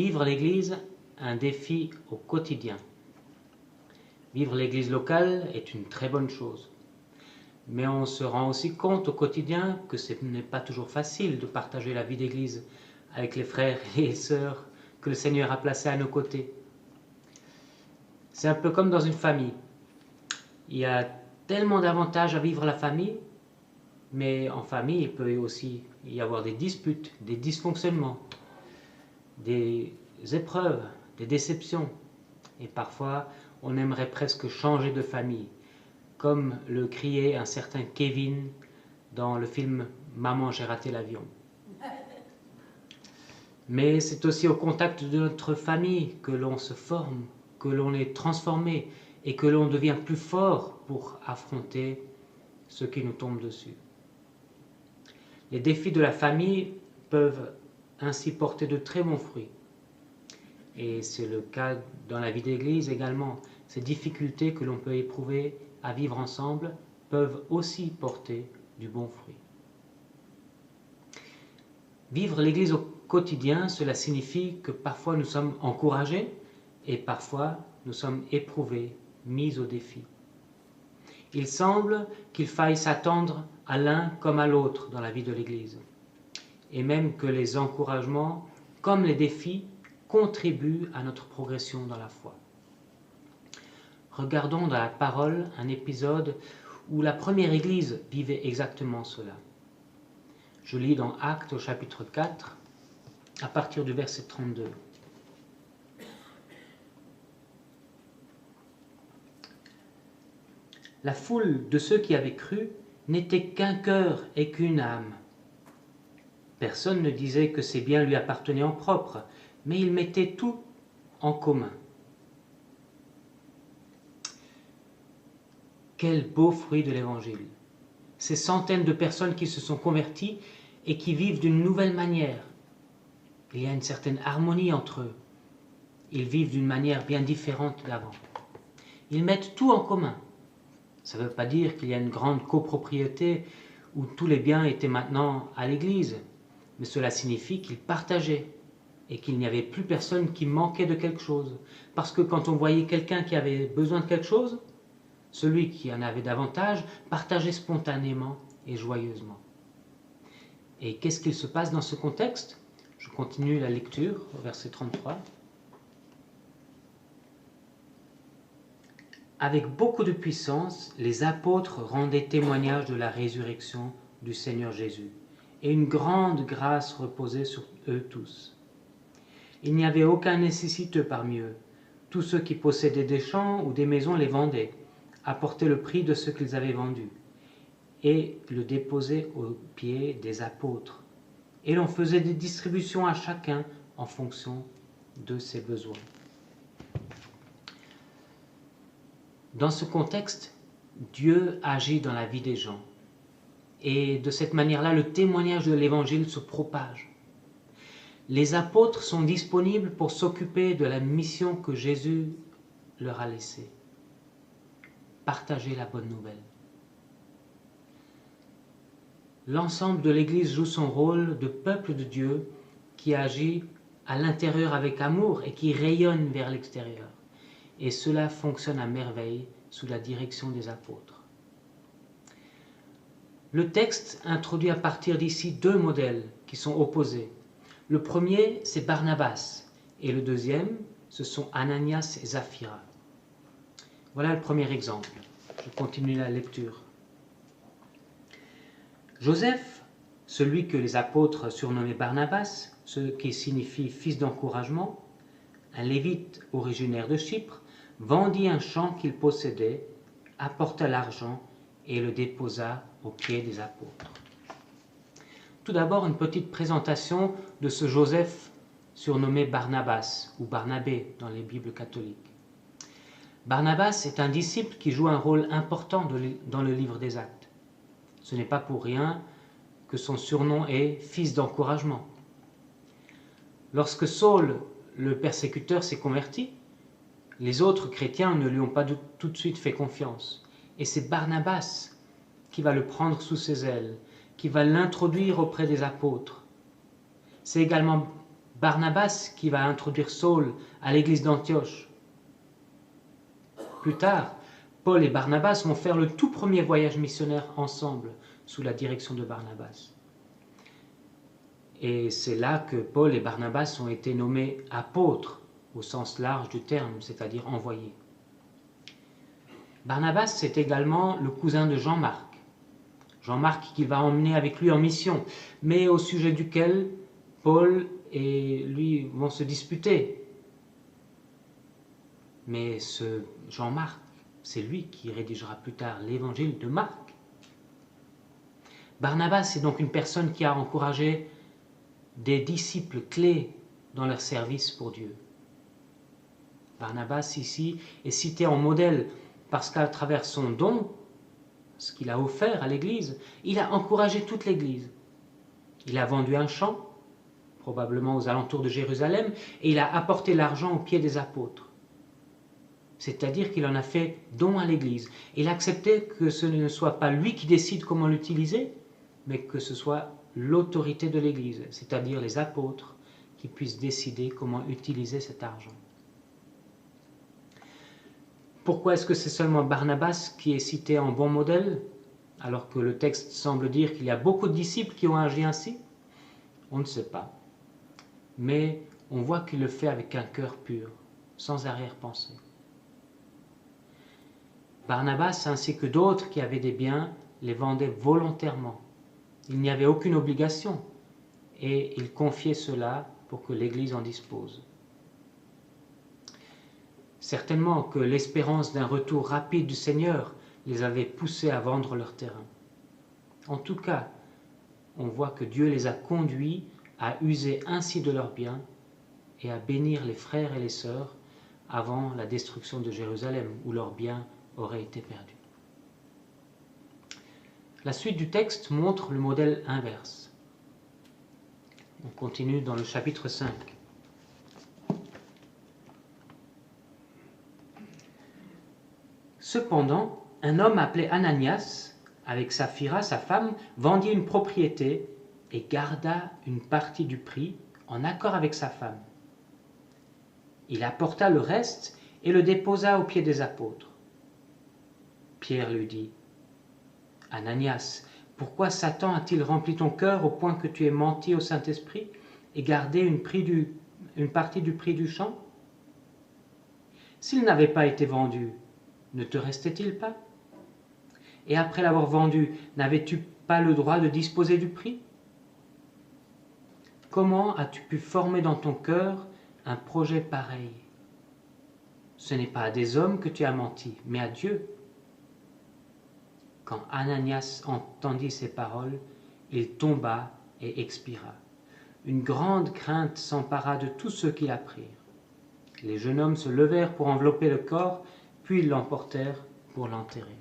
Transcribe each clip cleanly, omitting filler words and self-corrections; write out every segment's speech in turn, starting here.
Vivre l'Église, un défi au quotidien. Vivre l'Église locale est une très bonne chose. Mais on se rend aussi compte au quotidien que ce n'est pas toujours facile de partager la vie d'Église avec les frères et les sœurs que le Seigneur a placés à nos côtés. C'est un peu comme dans une famille. Il y a tellement d'avantages à vivre la famille, mais en famille, il peut aussi y avoir des disputes, des dysfonctionnements, des épreuves, des déceptions. Et parfois, on aimerait presque changer de famille, comme le criait un certain Kevin dans le film « Maman, j'ai raté l'avion ». Mais c'est aussi au contact de notre famille que l'on se forme, que l'on est transformé et que l'on devient plus fort pour affronter ce qui nous tombe dessus. Les défis de la famille peuvent ainsi porter de très bons fruits. Et c'est le cas dans la vie d'église également. Ces difficultés que l'on peut éprouver à vivre ensemble peuvent aussi porter du bon fruit. Vivre l'église au quotidien, cela signifie que parfois nous sommes encouragés et parfois nous sommes éprouvés, mis au défi. Il semble qu'il faille s'attendre à l'un comme à l'autre dans la vie de l'Église, et même que les encouragements, comme les défis, contribuent à notre progression dans la foi. Regardons dans la parole un épisode où la première Église vivait exactement cela. Je lis dans Actes au chapitre 4, à partir du verset 32. La foule de ceux qui avaient cru n'était qu'un cœur et qu'une âme. Personne ne disait que ses biens lui appartenaient en propre, mais ils mettaient tout en commun. Quel beau fruit de l'Évangile! Ces centaines de personnes qui se sont converties et qui vivent d'une nouvelle manière. Il y a une certaine harmonie entre eux. Ils vivent d'une manière bien différente d'avant. Ils mettent tout en commun. Ça ne veut pas dire qu'il y a une grande copropriété où tous les biens étaient maintenant à l'église, mais cela signifie qu'ils partageaient et qu'il n'y avait plus personne qui manquait de quelque chose. Parce que quand on voyait quelqu'un qui avait besoin de quelque chose, celui qui en avait davantage partageait spontanément et joyeusement. Et qu'est-ce qu'il se passe dans ce contexte? Je continue la lecture au verset 33. Avec beaucoup de puissance, les apôtres rendaient témoignage de la résurrection du Seigneur Jésus, et une grande grâce reposait sur eux tous. Il n'y avait aucun nécessiteux parmi eux. Tous ceux qui possédaient des champs ou des maisons les vendaient, apportaient le prix de ce qu'ils avaient vendu, et le déposaient aux pieds des apôtres. Et l'on faisait des distributions à chacun en fonction de ses besoins. Dans ce contexte, Dieu agit dans la vie des gens. Et de cette manière-là, le témoignage de l'Évangile se propage. Les apôtres sont disponibles pour s'occuper de la mission que Jésus leur a laissée. Partager la bonne nouvelle. L'ensemble de l'Église joue son rôle de peuple de Dieu qui agit à l'intérieur avec amour et qui rayonne vers l'extérieur. Et cela fonctionne à merveille sous la direction des apôtres. Le texte introduit à partir d'ici deux modèles qui sont opposés. Le premier, c'est Barnabas, et le deuxième, ce sont Ananias et Saphira. Voilà le premier exemple. Je continue la lecture. Joseph, celui que les apôtres surnommaient Barnabas, ce qui signifie fils d'encouragement, un lévite originaire de Chypre, vendit un champ qu'il possédait, apporta l'argent et le déposa aux pieds des apôtres. Tout d'abord, une petite présentation de ce Joseph surnommé Barnabas ou Barnabé dans les Bibles catholiques. Barnabas est un disciple qui joue un rôle important dans le livre des Actes. Ce n'est pas pour rien que son surnom est « fils d'encouragement ». Lorsque Saul, le persécuteur, s'est converti, les autres chrétiens ne lui ont pas tout de suite fait confiance. Et c'est Barnabas qui va le prendre sous ses ailes, qui va l'introduire auprès des apôtres. C'est également Barnabas qui va introduire Saul à l'église d'Antioche. Plus tard, Paul et Barnabas vont faire le tout premier voyage missionnaire ensemble, sous la direction de Barnabas. Et c'est là que Paul et Barnabas ont été nommés apôtres, au sens large du terme, c'est-à-dire envoyés. Barnabas, c'est également le cousin de Jean-Marc. Jean-Marc qu'il va emmener avec lui en mission, mais au sujet duquel Paul et lui vont se disputer. Mais ce Jean-Marc, c'est lui qui rédigera plus tard l'évangile de Marc. Barnabas est donc une personne qui a encouragé des disciples clés dans leur service pour Dieu. Barnabas ici est cité en modèle parce qu'à travers son don, ce qu'il a offert à l'Église, il a encouragé toute l'Église. Il a vendu un champ, probablement aux alentours de Jérusalem, et il a apporté l'argent aux pieds des apôtres. C'est-à-dire qu'il en a fait don à l'Église. Il a accepté que ce ne soit pas lui qui décide comment l'utiliser, mais que ce soit l'autorité de l'Église, c'est-à-dire les apôtres, qui puissent décider comment utiliser cet argent. Pourquoi est-ce que c'est seulement Barnabas qui est cité en bon modèle, alors que le texte semble dire qu'il y a beaucoup de disciples qui ont agi ainsi? On ne sait pas. Mais on voit qu'il le fait avec un cœur pur, sans arrière-pensée. Barnabas, ainsi que d'autres qui avaient des biens, les vendaient volontairement. Il n'y avait aucune obligation, et il confiait cela pour que l'Église en dispose. Certainement que l'espérance d'un retour rapide du Seigneur les avait poussés à vendre leur terrain. En tout cas, on voit que Dieu les a conduits à user ainsi de leurs biens et à bénir les frères et les sœurs avant la destruction de Jérusalem, où leurs biens auraient été perdus. La suite du texte montre le modèle inverse. On continue dans le chapitre 5. Cependant, un homme appelé Ananias, avec Saphira, sa femme, vendit une propriété et garda une partie du prix en accord avec sa femme. Il apporta le reste et le déposa aux pieds des apôtres. Pierre lui dit, « Ananias, pourquoi Satan a-t-il rempli ton cœur au point que tu aies menti au Saint-Esprit et gardé une partie du prix du champ? S'il n'avait pas été vendu, ne te restait-il pas? Et après l'avoir vendu, n'avais-tu pas le droit de disposer du prix? Comment as-tu pu former dans ton cœur un projet pareil? Ce n'est pas à des hommes que tu as menti, mais à Dieu. » Quand Ananias entendit ces paroles, il tomba et expira. Une grande crainte s'empara de tous ceux qui l'apprirent. Les jeunes hommes se levèrent pour envelopper le corps, puis ils l'emportèrent pour l'enterrer.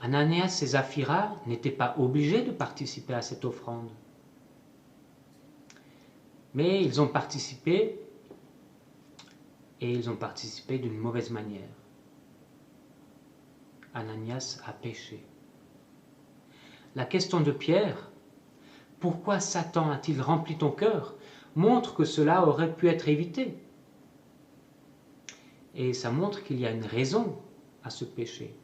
Ananias et Saphira n'étaient pas obligés de participer à cette offrande. Mais ils ont participé, et ils ont participé d'une mauvaise manière. Ananias a péché. La question de Pierre, « Pourquoi Satan a-t-il rempli ton cœur ?» montre que cela aurait pu être évité. Et ça montre qu'il y a une raison à ce péché.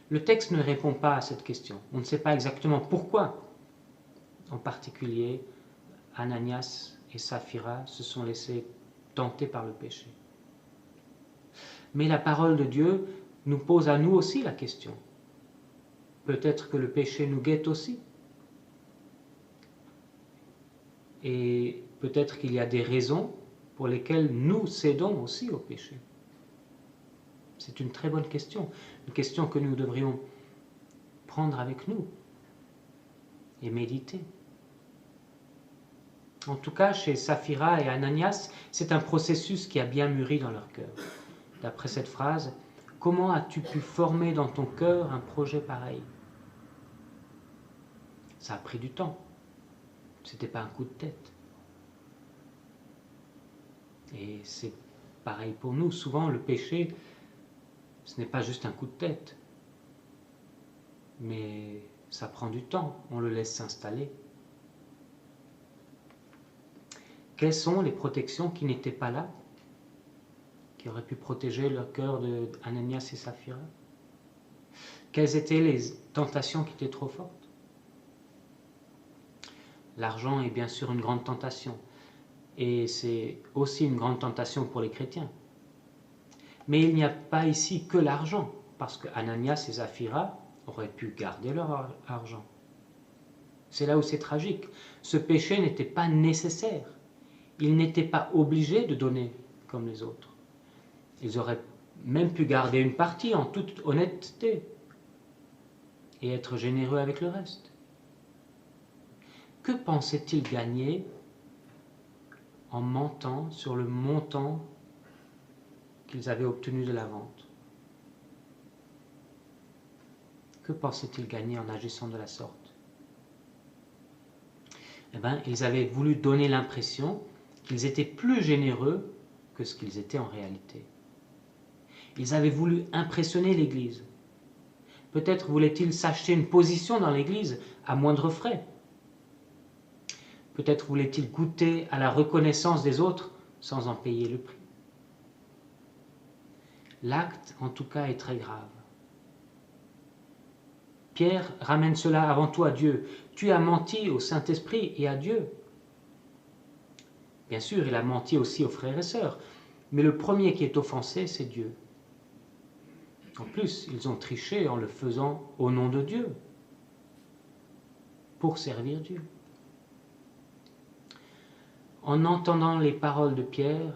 Le texte ne répond pas à cette question. On ne sait pas exactement pourquoi, en particulier, Ananias et Saphira se sont laissés tenter par le péché. Mais la parole de Dieu nous pose à nous aussi la question. Peut-être que le péché nous guette aussi. Et peut-être qu'il y a des raisons pour lesquelles nous cédons aussi au péché. C'est une très bonne question, une question que nous devrions prendre avec nous et méditer. En tout cas, chez Saphira et Ananias, c'est un processus qui a bien mûri dans leur cœur. D'après cette phrase, « Comment as-tu pu former dans ton cœur un projet pareil ?» Ça a pris du temps. Ce n'était pas un coup de tête. Et c'est pareil pour nous. Souvent, le péché, ce n'est pas juste un coup de tête, mais ça prend du temps, on le laisse s'installer. Quelles sont les protections qui n'étaient pas là, qui auraient pu protéger le cœur de Ananias et Saphira? Quelles étaient les tentations qui étaient trop fortes? L'argent est bien sûr une grande tentation, et c'est aussi une grande tentation pour les chrétiens. Mais il n'y a pas ici que l'argent, parce que Ananias et Saphira auraient pu garder leur argent. C'est là où c'est tragique. Ce péché n'était pas nécessaire. Ils n'étaient pas obligés de donner comme les autres. Ils auraient même pu garder une partie en toute honnêteté et être généreux avec le reste. Que pensaient-ils gagner en mentant sur le montant qu'ils avaient obtenu de la vente? Que pensaient-ils gagner en agissant de la sorte? Eh bien, ils avaient voulu donner l'impression qu'ils étaient plus généreux que ce qu'ils étaient en réalité. Ils avaient voulu impressionner l'Église. Peut-être voulaient-ils s'acheter une position dans l'Église à moindre frais. Peut-être voulaient-ils goûter à la reconnaissance des autres sans en payer le prix. L'acte, en tout cas, est très grave. Pierre ramène cela avant tout à Dieu. Tu as menti au Saint-Esprit et à Dieu. Bien sûr, il a menti aussi aux frères et sœurs, mais le premier qui est offensé, c'est Dieu. En plus, ils ont triché en le faisant au nom de Dieu, pour servir Dieu. En entendant les paroles de Pierre,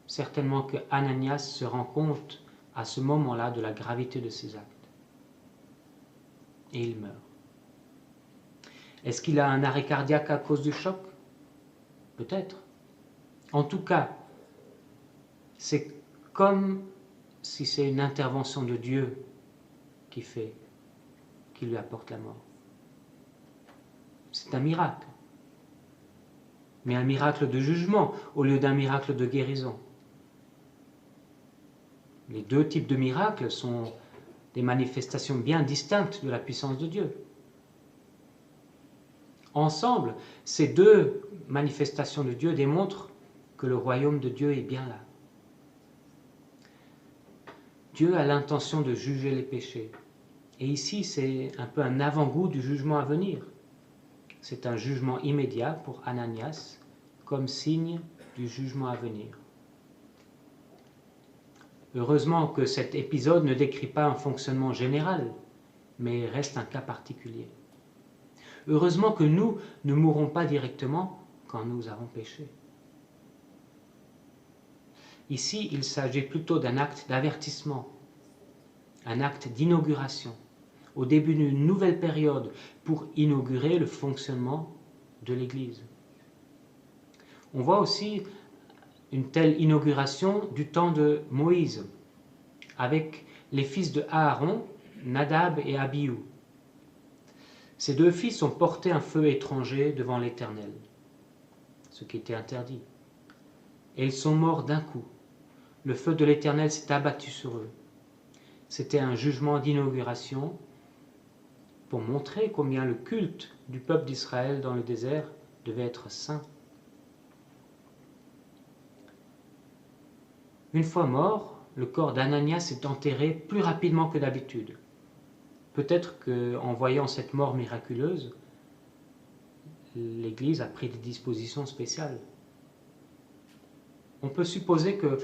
certainement que Ananias se rend compte à ce moment-là de la gravité de ses actes. Et il meurt. Est-ce qu'il a un arrêt cardiaque à cause du choc? Peut-être. En tout cas, c'est comme si c'est une intervention de Dieu qui lui apporte la mort. C'est un miracle. Mais un miracle de jugement au lieu d'un miracle de guérison. Les deux types de miracles sont des manifestations bien distinctes de la puissance de Dieu. Ensemble, ces deux manifestations de Dieu démontrent que le royaume de Dieu est bien là. Dieu a l'intention de juger les péchés. Et ici, c'est un peu un avant-goût du jugement à venir. C'est un jugement immédiat pour Ananias, comme signe du jugement à venir. Heureusement que cet épisode ne décrit pas un fonctionnement général, mais reste un cas particulier. Heureusement que nous ne mourrons pas directement quand nous avons péché. Ici, il s'agit plutôt d'un acte d'avertissement, un acte d'inauguration, au début d'une nouvelle période pour inaugurer le fonctionnement de l'Église. On voit aussi une telle inauguration du temps de Moïse, avec les fils de Aaron, Nadab et Abihu. Ces deux fils ont porté un feu étranger devant l'Éternel, ce qui était interdit. Et ils sont morts d'un coup. Le feu de l'Éternel s'est abattu sur eux. C'était un jugement d'inauguration pour montrer combien le culte du peuple d'Israël dans le désert devait être saint. Une fois mort, le corps d'Ananias est enterré plus rapidement que d'habitude. Peut-être qu'en voyant cette mort miraculeuse, l'Église a pris des dispositions spéciales. On peut supposer que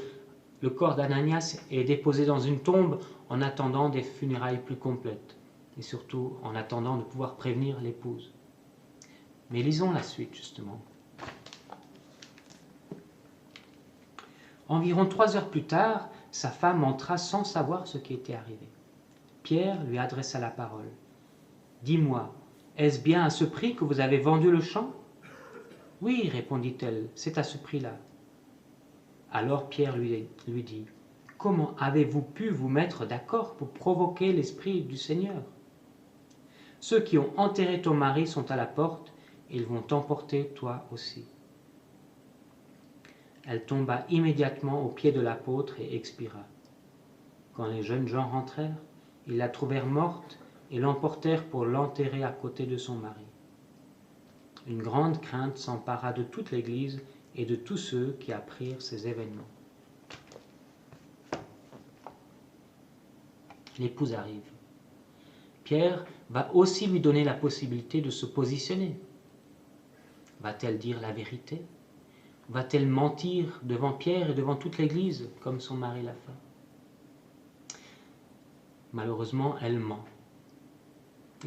le corps d'Ananias est déposé dans une tombe en attendant des funérailles plus complètes, et surtout en attendant de pouvoir prévenir l'épouse. Mais lisons la suite, justement. Environ 3 heures plus tard, sa femme entra sans savoir ce qui était arrivé. Pierre lui adressa la parole. « Dis-moi, est-ce bien à ce prix que vous avez vendu le champ ?»« Oui, répondit-elle, c'est à ce prix-là. » Alors Pierre lui dit, « Comment avez-vous pu vous mettre d'accord pour provoquer l'Esprit du Seigneur ? Ceux qui ont enterré ton mari sont à la porte, et ils vont t'emporter toi aussi. » Elle tomba immédiatement aux pieds de l'apôtre et expira. Quand les jeunes gens rentrèrent, ils la trouvèrent morte et l'emportèrent pour l'enterrer à côté de son mari. Une grande crainte s'empara de toute l'Église et de tous ceux qui apprirent ces événements. L'épouse arrive. Pierre va aussi lui donner la possibilité de se positionner. Va-t-elle dire la vérité? Va-t-elle mentir devant Pierre et devant toute l'Église, comme son mari l'a fait? Malheureusement, elle ment.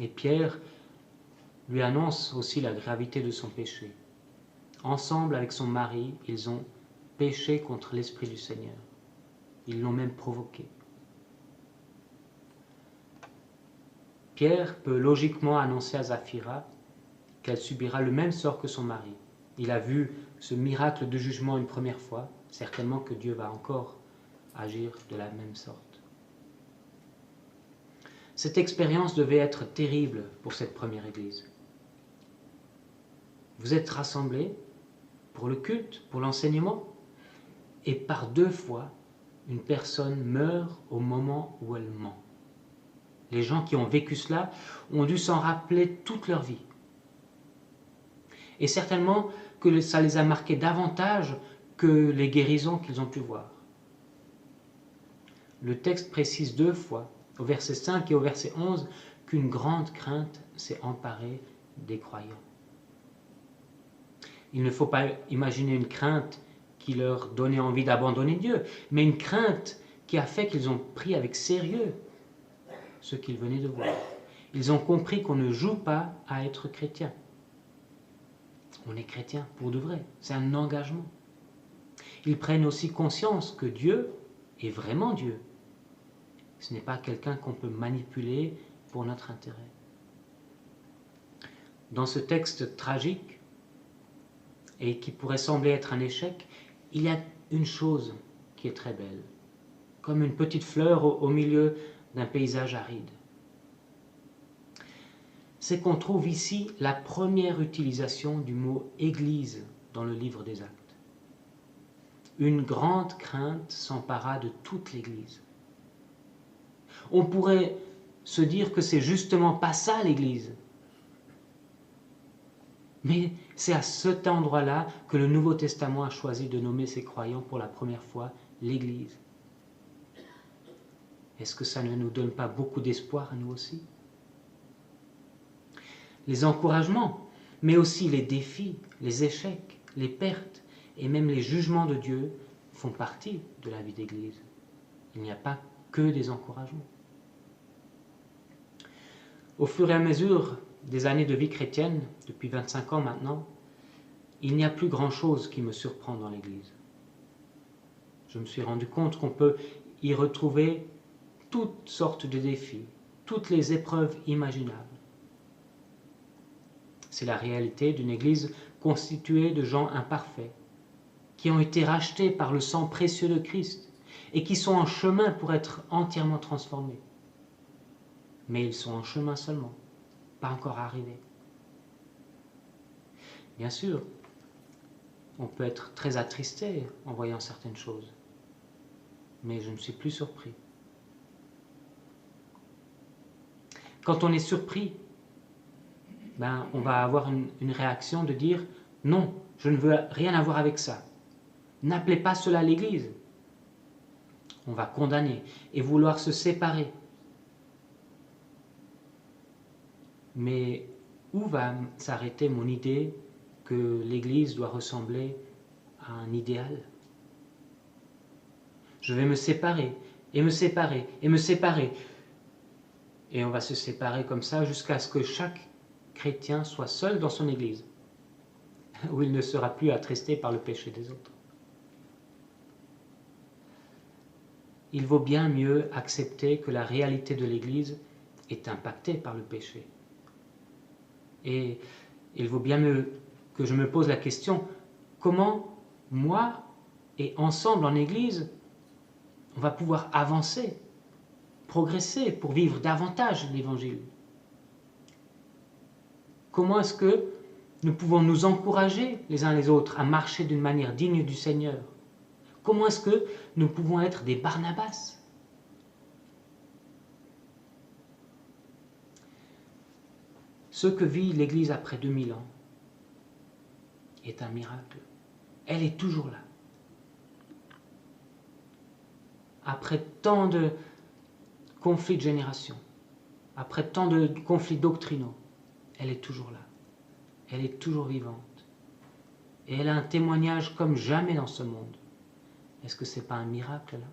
Et Pierre lui annonce aussi la gravité de son péché. Ensemble avec son mari, ils ont péché contre l'Esprit du Seigneur. Ils l'ont même provoqué. Pierre peut logiquement annoncer à Saphira qu'elle subira le même sort que son mari. Il a vu ce miracle de jugement une première fois, certainement que Dieu va encore agir de la même sorte. Cette expérience devait être terrible pour cette première église. Vous êtes rassemblés pour le culte, pour l'enseignement, et par 2 fois, une personne meurt au moment où elle ment. Les gens qui ont vécu cela ont dû s'en rappeler toute leur vie. Et certainement que ça les a marqués davantage que les guérisons qu'ils ont pu voir. Le texte précise 2 fois, au verset 5 et au verset 11, qu'une grande crainte s'est emparée des croyants. Il ne faut pas imaginer une crainte qui leur donnait envie d'abandonner Dieu, mais une crainte qui a fait qu'ils ont pris avec sérieux ce qu'ils venaient de voir. Ils ont compris qu'on ne joue pas à être chrétien. On est chrétien pour de vrai, c'est un engagement. Ils prennent aussi conscience que Dieu est vraiment Dieu. Ce n'est pas quelqu'un qu'on peut manipuler pour notre intérêt. Dans ce texte tragique, et qui pourrait sembler être un échec, il y a une chose qui est très belle, comme une petite fleur au milieu d'un paysage aride. C'est qu'on trouve ici la première utilisation du mot « église » dans le livre des Actes. Une grande crainte s'empara de toute l'Église. On pourrait se dire que c'est justement pas ça l'Église. Mais c'est à cet endroit-là que le Nouveau Testament a choisi de nommer ses croyants pour la première fois l'Église. Est-ce que ça ne nous donne pas beaucoup d'espoir à nous aussi? Les encouragements, mais aussi les défis, les échecs, les pertes et même les jugements de Dieu font partie de la vie d'Église. Il n'y a pas que des encouragements. Au fur et à mesure des années de vie chrétienne, depuis 25 ans maintenant, il n'y a plus grand-chose qui me surprend dans l'Église. Je me suis rendu compte qu'on peut y retrouver toutes sortes de défis, toutes les épreuves imaginables. C'est la réalité d'une Église constituée de gens imparfaits, qui ont été rachetés par le sang précieux de Christ et qui sont en chemin pour être entièrement transformés. Mais ils sont en chemin seulement, pas encore arrivés. Bien sûr, on peut être très attristé en voyant certaines choses, mais je ne suis plus surpris. Quand on est surpris, on va avoir une réaction de dire « Non, je ne veux rien avoir avec ça. N'appelez pas cela l'Église. » On va condamner et vouloir se séparer. Mais où va s'arrêter mon idée que l'Église doit ressembler à un idéal? Je vais me séparer, et me séparer, et me séparer. Et on va se séparer comme ça jusqu'à ce que chaque chrétien soit seul dans son Église, où il ne sera plus attristé par le péché des autres. Il vaut bien mieux accepter que la réalité de l'Église est impactée par le péché. Et il vaut bien mieux que je me pose la question, comment moi et ensemble en Église, on va pouvoir avancer, progresser pour vivre davantage l'Évangile? Comment est-ce que nous pouvons nous encourager les uns les autres à marcher d'une manière digne du Seigneur? Comment est-ce que nous pouvons être des Barnabas? Ce que vit l'Église après 2000 ans est un miracle. Elle est toujours là. Après tant de conflits de génération, après tant de conflits doctrinaux, elle est toujours là. Elle est toujours vivante. Et elle a un témoignage comme jamais dans ce monde. Est-ce que ce n'est pas un miracle là?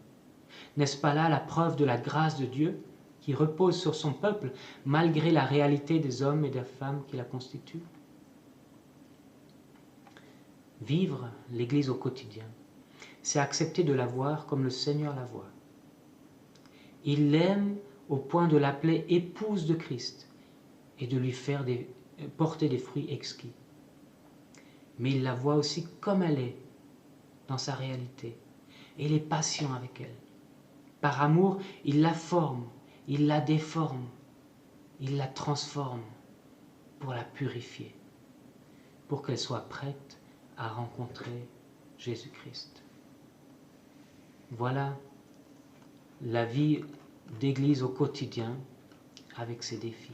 N'est-ce pas là la preuve de la grâce de Dieu qui repose sur son peuple malgré la réalité des hommes et des femmes qui la constituent? Vivre l'Église au quotidien, c'est accepter de la voir comme le Seigneur la voit. Il l'aime au point de l'appeler épouse de Christ et de lui faire porter des fruits exquis. Mais il la voit aussi comme elle est, dans sa réalité. Et il est patient avec elle. Par amour, il la forme, il la déforme, il la transforme pour la purifier, pour qu'elle soit prête à rencontrer Jésus-Christ. Voilà la vie d'église au quotidien avec ses défis.